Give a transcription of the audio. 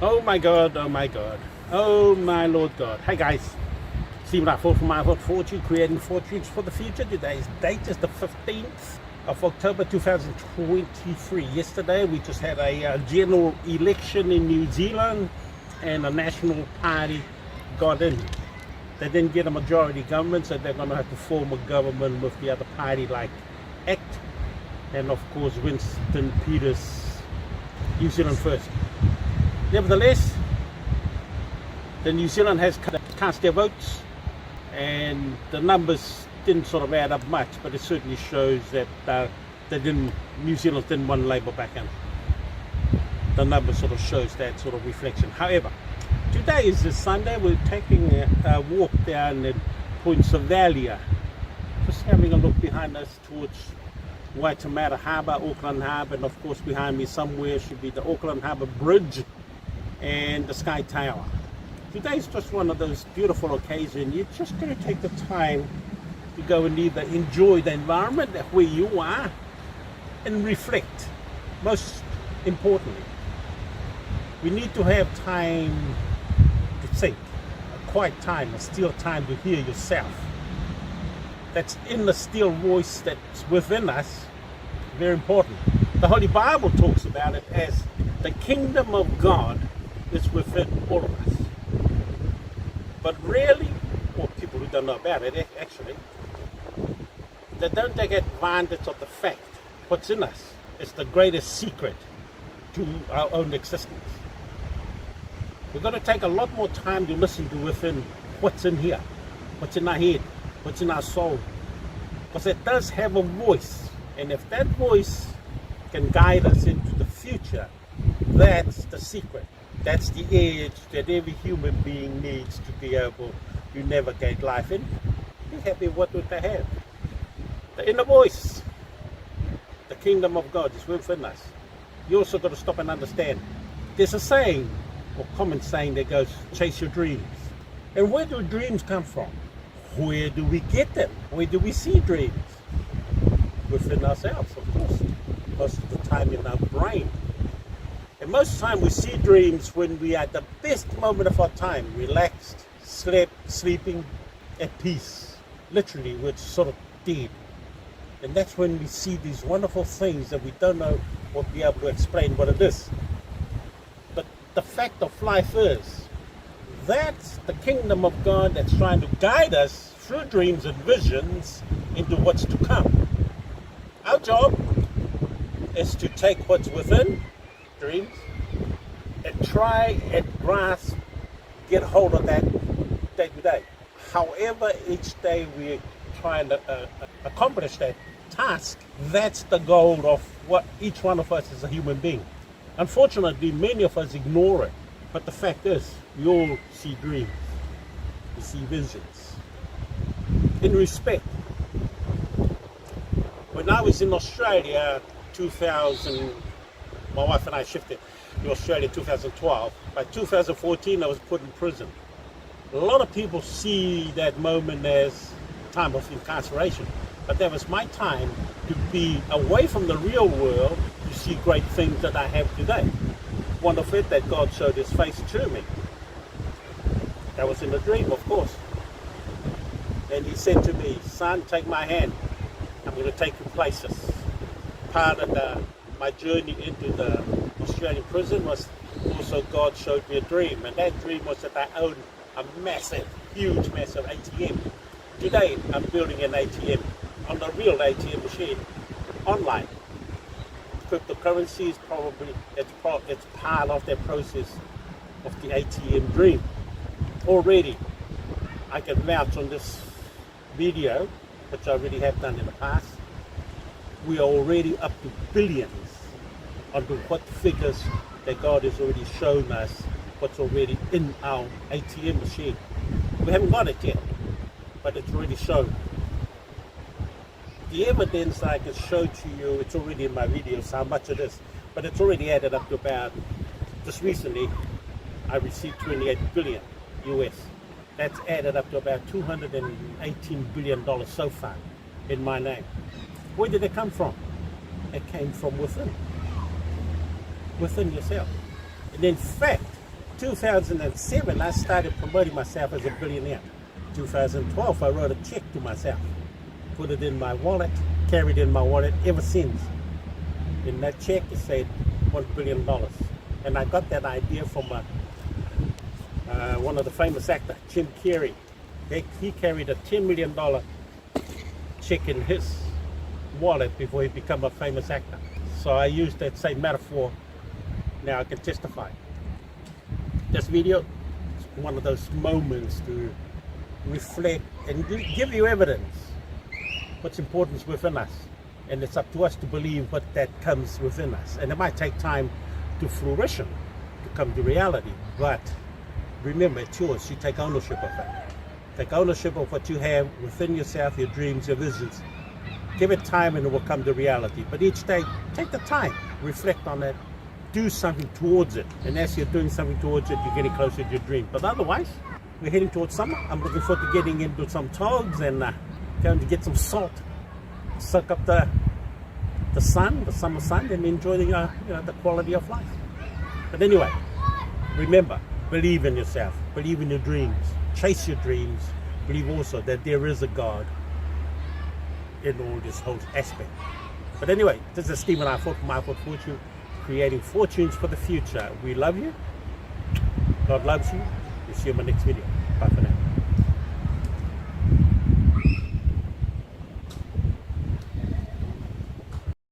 Oh my God, oh my God, oh my Lord God. Hey guys, Stephen I fought for my fortune, creating fortunes for the future. Today's date is the 15th of October 2023. Yesterday we just had a general election in New Zealand and a national party got in. They didn't get a majority government, so they're going to have to form a government with the other party like ACT and of course Winston Peters, New Zealand First. Nevertheless, the New Zealand has cast their votes and the numbers didn't sort of add up much, but it certainly shows that New Zealand didn't want Labour back in. The number sort of shows that sort of reflection. However, today is the Sunday. We're taking a walk down in Point Savalia, just having a look behind us towards Waitemata Harbour, Auckland Harbour, and of course behind me somewhere should be the Auckland Harbour Bridge and the Sky Tower. Today's just one of those beautiful occasions. You're just going to take the time to go and either enjoy the environment where you are and reflect. Most importantly, we need to have time to think, a quiet time, a still time to hear yourself. That's in the still voice that's within us. Very important. The Holy Bible talks about it as the kingdom of God is within all of us. But really, or people who don't know about it actually, they don't take advantage of the fact what's in us is the greatest secret to our own existence. We're going to take a lot more time to listen to within what's in here, what's in our head, what's in our soul. Because it does have a voice. And if that voice can guide us into the future, that's the secret. That's the edge that every human being needs to be able to navigate life in. Be happy with what they have. The inner voice, the kingdom of God is within us. You also got to stop and understand. There's a saying, or common saying that goes, chase your dreams. And where do dreams come from? Where do we get them? Where do we see dreams? Within ourselves, of course. Most of the time in our brain. And most of the time we see dreams when we are at the best moment of our time, relaxed, sleeping, at peace. Literally, we're sort of dead. And that's when we see these wonderful things that we don't know or be able to explain what it is. But the fact of life is, that's the kingdom of God that's trying to guide us through dreams and visions into what's to come. Our job is to take what's within dreams and try and grasp, get hold of that day to day. However, each day we're trying to accomplish that task, that's the goal of what each one of us is a human being. Unfortunately, many of us ignore it, but the fact is, we all see dreams, we see visions. In respect, when I was in Australia, 2000, my wife and I shifted to Australia in 2012. By 2014, I was put in prison. A lot of people see that moment as time of incarceration, but that was my time to be away from the real world to see great things that I have today. One of it, that God showed his face to me. That was in a dream, of course. And he said to me, son, take my hand. I'm going to take you places. Part of my journey into the Australian prison was also God showed me a dream. And that dream was that I owned a massive, huge, massive ATM. Today, I'm building an ATM on a real ATM machine, online. Cryptocurrency is probably, it's part of that process of the ATM dream. Already, I can vouch on this video, which I already have done in the past. We are already up to billions under what figures that God has already shown us what's already in our ATM machine. We haven't got it yet, but it's already shown. The evidence I can show to you, it's already in my videos how much it is, but it's already added up to about, just recently, I received 28 billion US. That's added up to about $218 billion so far in my name. Where did it come from? It came from within yourself. And in fact, 2007, I started promoting myself as a billionaire. 2012, I wrote a check to myself, put it in my wallet, carried it in my wallet ever since. In that check, it said $1 billion. And I got that idea from one of the famous actors, Jim Carrey. He carried a $10 million check in his wallet before he became a famous actor. So I used that same metaphor. Now I can testify. This video is one of those moments to reflect and give you evidence what's important within us. And it's up to us to believe what that comes within us. And it might take time to fruition, to come to reality. But remember, it's yours. You take ownership of it. Take ownership of what you have within yourself, your dreams, your visions. Give it time and it will come to reality. But each day, take the time, reflect on it, do something towards it. And as you're doing something towards it, you're getting closer to your dream. But otherwise, we're heading towards summer. I'm looking forward to getting into some togs and going to get some salt, soak up the sun, the summer sun, and enjoy the quality of life. But anyway, remember, believe in yourself, believe in your dreams, chase your dreams, believe also that there is a God in all this whole aspect. But anyway, this is Stephen I. Ford from I Ford Fortune, creating fortunes for the future. We love you. God loves you. We'll see you in my next video.